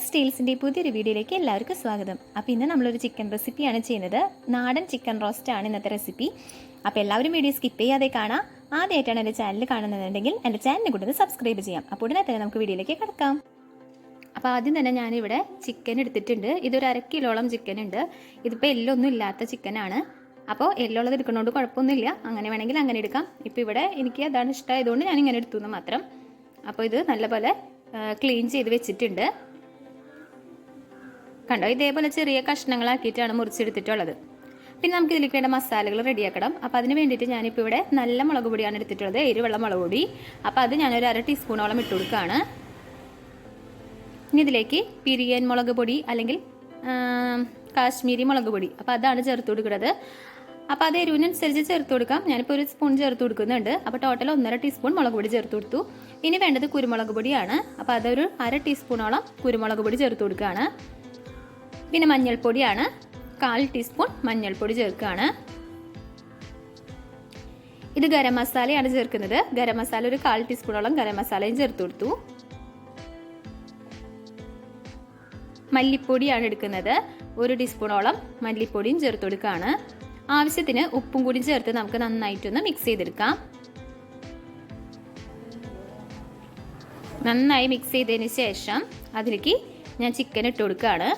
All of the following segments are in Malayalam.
ഹെർസ്റ്റൈൽസിൻ്റെ പുതിയൊരു വീഡിയോയിലേക്ക് എല്ലാവർക്കും സ്വാഗതം. അപ്പോൾ ഇന്ന് നമ്മളൊരു ചിക്കൻ റെസിപ്പിയാണ് ചെയ്യുന്നത്. നാടൻ ചിക്കൻ റോസ്റ്റാണ് ഇന്നത്തെ റെസിപ്പി. അപ്പോൾ എല്ലാവരും വീഡിയോ സ്കിപ്പ് ചെയ്യാതെ കാണാം. ആദ്യമായിട്ടാണ് എൻ്റെ ചാനൽ കാണുന്നതെങ്കിൽ എൻ്റെ ചാനലിനെ കൂടെ സബ്സ്ക്രൈബ് ചെയ്യാം. അപ്പോൾ ഉടനെ തന്നെ നമുക്ക് വീഡിയോയിലേക്ക് കിടക്കാം. അപ്പോൾ ആദ്യം തന്നെ ഞാനിവിടെ ചിക്കൻ എടുത്തിട്ടുണ്ട്. ഇതൊരു 1/2 കിലോളം ചിക്കൻ ഉണ്ട്. ഇതിപ്പോൾ എല്ലൊന്നും ഇല്ലാത്ത ചിക്കനാണ്. അപ്പോൾ എല്ലുള്ളത് എടുക്കുന്നതുകൊണ്ട് കുഴപ്പമൊന്നുമില്ല. അങ്ങനെ വേണമെങ്കിൽ അങ്ങനെ എടുക്കാം. ഇപ്പോൾ ഇവിടെ എനിക്ക് അതാണ് ഇഷ്ടമായതുകൊണ്ട് ഞാൻ ഇങ്ങനെ എടുത്തു എന്ന് മാത്രം. അപ്പോൾ ഇത് നല്ലപോലെ ക്ലീൻ ചെയ്ത് വെച്ചിട്ടുണ്ട്. കണ്ടോ, ഇതേപോലെ ചെറിയ കഷ്ണങ്ങളാക്കിയിട്ടാണ് മുറിച്ചെടുത്തിട്ടുള്ളത്. പിന്നെ നമുക്ക് ഇതിലേക്ക് വേണ്ട മസാലകൾ റെഡിയാക്കണം. അപ്പോൾ അതിന് വേണ്ടിയിട്ട് ഞാനിപ്പോൾ ഇവിടെ നല്ല മുളക് പൊടിയാണ് എടുത്തിട്ടുള്ളത്, എരിവെള്ള മുളക് പൊടി. അപ്പോൾ അത് ഞാനൊരു 1/2 ടീസ്പൂണോളം ഇട്ട് കൊടുക്കുകയാണ്. ഇനി ഇതിലേക്ക് പിരിയൻ മുളക് പൊടി അല്ലെങ്കിൽ കാശ്മീരി മുളക് പൊടി, അപ്പോൾ അതാണ് ചേർത്ത് കൊടുക്കുന്നത്. അപ്പോൾ അത് എരിവിനനുസരിച്ച് ചേർത്ത് കൊടുക്കാം. ഞാനിപ്പോൾ 1 സ്പൂൺ ചേർത്ത് കൊടുക്കുന്നുണ്ട്. അപ്പോൾ ടോട്ടൽ 1.5 ടീസ്പൂൺ മുളക് പൊടി ചേർത്ത് കൊടുത്തു. ഇനി വേണ്ടത് കുരുമുളക് പൊടിയാണ്. അപ്പോൾ അതൊരു 1/2 ടീസ്പൂണോളം കുരുമുളക് പൊടി ചേർത്ത് കൊടുക്കുകയാണ്. പിന്നെ മഞ്ഞൾപ്പൊടിയാണ്, 1/4 ടീസ്പൂൺ മഞ്ഞൾപ്പൊടി ചേർക്കുകയാണ്. ഇത് ഗരം മസാലയാണ് ചേർക്കുന്നത്. ഗരം മസാല ഒരു 1/4 ടീസ്പൂണോളം ഗരം മസാലയും ചേർത്ത് കൊടുത്തു. മല്ലിപ്പൊടിയാണ് എടുക്കുന്നത്. 1 ടീസ്പൂണോളം മല്ലിപ്പൊടിയും ചേർത്ത് കൊടുക്കുകയാണ്. ആവശ്യത്തിന് ഉപ്പും കൂടി ചേർത്ത് നമുക്ക് നന്നായിട്ടൊന്ന് മിക്സ് ചെയ്തെടുക്കാം. നന്നായി മിക്സ് ചെയ്തതിന് ശേഷം അതിലേക്ക് ഞാൻ ചിക്കൻ ഇട്ട് കൊടുക്കുകയാണ്.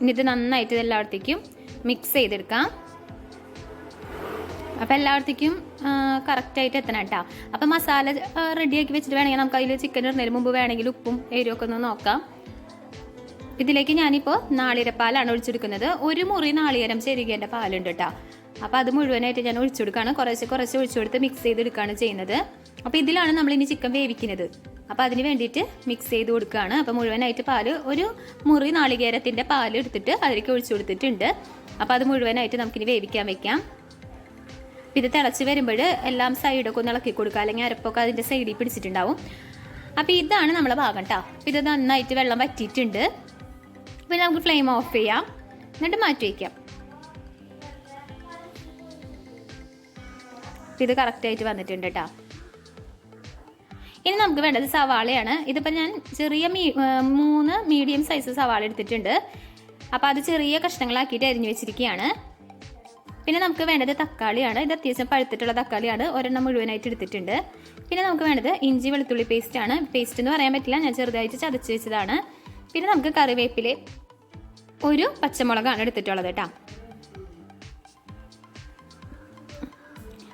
ഇനി ഇത് നന്നായിട്ട് എല്ലായിടത്തേക്കും മിക്സ് ചെയ്തെടുക്കാം. അപ്പോൾ എല്ലായിടത്തേക്കും കറക്റ്റായിട്ട് എത്തണം കേട്ടോ. അപ്പോൾ മസാല റെഡിയാക്കി വെച്ചിട്ട് വേണമെങ്കിൽ നമുക്ക് അതിൽ ചിക്കൻ ഇടുന്നതിന് മുമ്പ് വേണമെങ്കിൽ ഉപ്പും എരിവൊക്കെ ഒന്ന് നോക്കാം. ഇതിലേക്ക് ഞാനിപ്പോൾ നാളികേരപ്പാലാണ് ഒഴിച്ചെടുക്കുന്നത്. 1 മുറി നാളികേരം ചെരുകേൻ്റെ പാലുണ്ട് കേട്ടോ. അപ്പോൾ അത് മുഴുവനായിട്ട് ഞാൻ ഒഴിച്ചു കൊടുക്കുകയാണ്. കുറച്ച് ഒഴിച്ചു കൊടുത്ത് മിക്സ് ചെയ്തെടുക്കുകയാണ് ചെയ്യുന്നത്. അപ്പോൾ ഇതിലാണ് നമ്മളിനി ചിക്കൻ വേവിക്കുന്നത്. അപ്പോൾ അതിന് വേണ്ടിയിട്ട് മിക്സ് ചെയ്ത് കൊടുക്കുകയാണ്. അപ്പോൾ മുഴുവനായിട്ട് പാല് 1 മുറി നാളികേരത്തിൻ്റെ പാല് എടുത്തിട്ട് അതിലേക്ക് ഒഴിച്ചു കൊടുത്തിട്ടുണ്ട്. അപ്പോൾ അത് മുഴുവനായിട്ട് നമുക്കിനി വേവിക്കാൻ വെക്കാം. ഇത് തിളച്ച് വരുമ്പോൾ എല്ലാം സൈഡൊക്കെ ഒന്ന് ഇളക്കി കൊടുക്കുക, അല്ലെങ്കിൽ അരപ്പൊക്കെ അതിൻ്റെ സൈഡിൽ പിടിച്ചിട്ടുണ്ടാവും. അപ്പോൾ ഇതാണ് നമ്മളെ ഭാഗം കേട്ടോ. ഇത് നന്നായിട്ട് വെള്ളം വറ്റിയിട്ടുണ്ട്. പിന്നെ നമുക്ക് ഫ്ലെയിം ഓഫ് ചെയ്യാം, എന്നിട്ട് മാറ്റി വയ്ക്കാം. ഇത് കറക്റ്റായിട്ട് വന്നിട്ടുണ്ട് കേട്ടോ. ഇനി നമുക്ക് വേണ്ടത് സവാളയാണ്. ഇതിപ്പോൾ ഞാൻ ചെറിയ 3 മീഡിയം സൈസ് സവാള എടുത്തിട്ടുണ്ട്. അപ്പോൾ അത് ചെറിയ കഷ്ണങ്ങളാക്കിയിട്ട് അരിഞ്ഞു വെച്ചിരിക്കുകയാണ്. പിന്നെ നമുക്ക് വേണ്ടത് തക്കാളിയാണ്. ഇത് അത്യാവശ്യം പഴുത്തിട്ടുള്ള തക്കാളിയാണ്, 1 മുഴുവനായിട്ട് എടുത്തിട്ടുണ്ട്. പിന്നെ നമുക്ക് വേണ്ടത് ഇഞ്ചി വെളുത്തുള്ളി പേസ്റ്റാണ്. പേസ്റ്റ് എന്ന് പറയാൻ പറ്റില്ല, ഞാൻ ചെറുതായിട്ട് ചതച്ച് വെച്ചതാണ്. പിന്നെ നമുക്ക് കറിവേപ്പില, 1 പച്ചമുളകാണ് എടുത്തിട്ടുള്ളത് കേട്ടോ.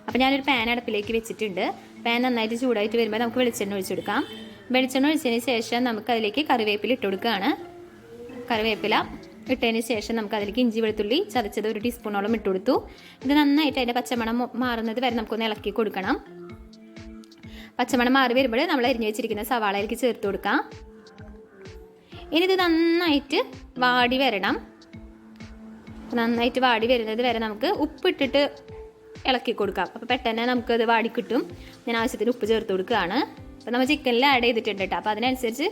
അപ്പോൾ ഞാനൊരു പാൻ അടുപ്പിലേക്ക് വെച്ചിട്ടുണ്ട്. പാൻ നന്നായിട്ട് ചൂടായിട്ട് വരുമ്പോൾ നമുക്ക് വെളിച്ചെണ്ണ ഒഴിച്ചെടുക്കാം. വെളിച്ചെണ്ണ ഒഴിച്ചതിന് ശേഷം നമുക്ക് അതിലേക്ക് കറിവേപ്പില ഇട്ട് കൊടുക്കുകയാണ്. കറിവേപ്പില ഇട്ടതിന് ശേഷം നമുക്ക് അതിലേക്ക് ഇഞ്ചി വെളുത്തുള്ളി ചതച്ചത് 1 ടീസ്പൂണോളം ഇട്ട് കൊടുത്തു. ഇത് നന്നായിട്ട് അതിൻ്റെ പച്ചമണം മാറുന്നത് വരെ നമുക്കൊന്ന് ഇളക്കി കൊടുക്കണം. പച്ചമണം മാറി വരുമ്പോൾ നമ്മൾ അരിഞ്ഞു വെച്ചിരിക്കുന്ന സവാളയിലേക്ക് ചേർത്ത് കൊടുക്കാം. ഇനി ഇത് നന്നായിട്ട് വാടി വരണം. നന്നായിട്ട് വാടി വരുന്നത് വരെ നമുക്ക് ഉപ്പിട്ടിട്ട് ഇളക്കി കൊടുക്കാം. അപ്പോൾ പെട്ടെന്ന് നമുക്കത് വാടി കിട്ടും. ഞാൻ ആവശ്യത്തിന് ഉപ്പ് ചേർത്ത് കൊടുക്കുകയാണ്. അപ്പോൾ നമ്മൾ ചിക്കനിൽ ആഡ് ചെയ്തിട്ടുണ്ട് കേട്ടോ. അപ്പോൾ അതിനനുസരിച്ച്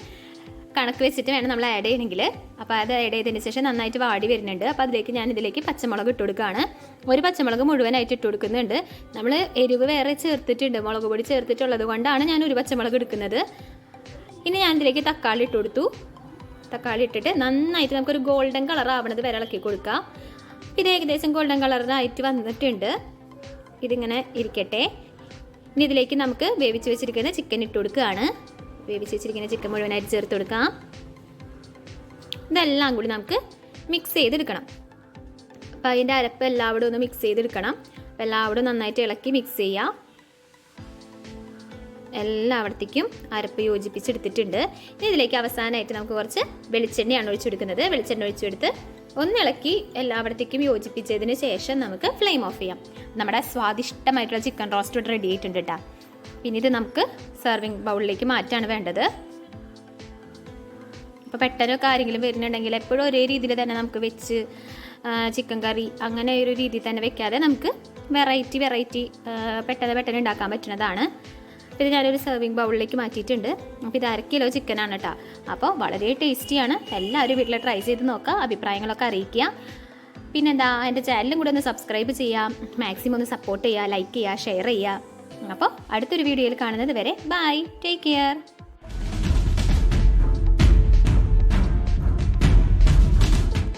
കണക്ക് വെച്ചിട്ട് വേണം നമ്മൾ ആഡ് ചെയ്യണമെങ്കിൽ. അപ്പോൾ അത് ആഡ് ചെയ്തതിന് ശേഷം നന്നായിട്ട് വാടി വരുന്നുണ്ട്. അപ്പോൾ അതിലേക്ക് ഞാൻ ഇതിലേക്ക് പച്ചമുളക് ഇട്ട് കൊടുക്കുകയാണ്. 1 പച്ചമുളക് മുഴുവനായിട്ട് ഇട്ട് കൊടുക്കുന്നുണ്ട്. നമ്മൾ എരിവ് വേറെ ചേർത്തിട്ടുണ്ട്, മുളക് പൊടി ചേർത്തിട്ടുള്ളത് കൊണ്ടാണ് ഞാൻ 1 പച്ചമുളക് എടുക്കുന്നത്. ഇനി ഞാൻ ഇതിലേക്ക് തക്കാളി ഇട്ട് കൊടുത്തു. തക്കാളി ഇട്ടിട്ട് നന്നായിട്ട് നമുക്കൊരു ഗോൾഡൻ കളർ ആവണത് വരെ ഇളക്കി കൊടുക്കാം. ഇത് ഏകദേശം ഗോൾഡൻ കളറായിട്ട് വന്നിട്ടുണ്ട്. ഇതിങ്ങനെ ഇരിക്കട്ടെ. ഇനി ഇതിലേക്ക് നമുക്ക് വേവിച്ച് വെച്ചിരിക്കുന്ന ചിക്കൻ ഇട്ട് കൊടുക്കുകയാണ്. വേവിച്ച് വെച്ചിരിക്കുന്ന ചിക്കൻ മുഴുവനായിട്ട് ചേർത്ത് കൊടുക്കാം. ഇതെല്ലാം കൂടി നമുക്ക് മിക്സ് ചെയ്തെടുക്കണം. അപ്പോൾ അതിൻ്റെ അരപ്പ് എല്ലാവരും ഒന്ന് മിക്സ് ചെയ്തെടുക്കണം. അപ്പോൾ എല്ലാവരും നന്നായിട്ട് ഇളക്കി മിക്സ് ചെയ്യാം. എല്ലായിടത്തേക്കും അരപ്പ് യോജിപ്പിച്ചെടുത്തിട്ടുണ്ട്. ഇനി ഇതിലേക്ക് അവസാനമായിട്ട് നമുക്ക് കുറച്ച് വെളിച്ചെണ്ണയാണ് ഒഴിച്ചെടുക്കുന്നത്. വെളിച്ചെണ്ണ ഒഴിച്ചെടുത്ത് ഒന്ന് ഇളക്കി എല്ലായിടത്തേക്കും യോജിപ്പിച്ചതിന് ശേഷം നമുക്ക് ഫ്ലെയിം ഓഫ് ചെയ്യാം. നമ്മുടെ സ്വാദിഷ്ടമായിട്ടുള്ള ചിക്കൻ റോസ്റ്റ് റെഡി ആയിട്ടുണ്ട് കേട്ടോ. പിന്നെ ഇത് നമുക്ക് സെർവിങ് ബൗളിലേക്ക് മാറ്റാണ് വേണ്ടത്. ഇപ്പോൾ പെട്ടെന്നൊക്കെ ആരെങ്കിലും വരുന്നുണ്ടെങ്കിൽ എപ്പോഴും ഒരേ രീതിയിൽ തന്നെ നമുക്ക് വെച്ച് ചിക്കൻ കറി അങ്ങനെ ഒരു രീതിയിൽ തന്നെ വെക്കാതെ നമുക്ക് വെറൈറ്റി പെട്ടെന്ന് ഉണ്ടാക്കാൻ പറ്റുന്നതാണ്. ഇത് ഞാനൊരു സെർവിങ് ബൗളിലേക്ക് മാറ്റിയിട്ടുണ്ട്. അപ്പോൾ ഇത് 1/2 കിലോ ചിക്കനാണ് കേട്ടോ. അപ്പോൾ വളരെ ടേസ്റ്റിയാണ്. എല്ലാവരും വീട്ടിൽ ട്രൈ ചെയ്ത് നോക്കുക, അഭിപ്രായങ്ങളൊക്കെ അറിയിക്കുക. പിന്നെന്താ, എൻ്റെ ചാനലും കൂടെ ഒന്ന് സബ്സ്ക്രൈബ് ചെയ്യുക, മാക്സിമം ഒന്ന് സപ്പോർട്ട് ചെയ്യുക, ലൈക്ക് ചെയ്യുക, ഷെയർ ചെയ്യുക. അപ്പോൾ അടുത്തൊരു വീഡിയോയിൽ കാണുന്നത് വരെ ബൈ, ടേക്ക് കെയർ.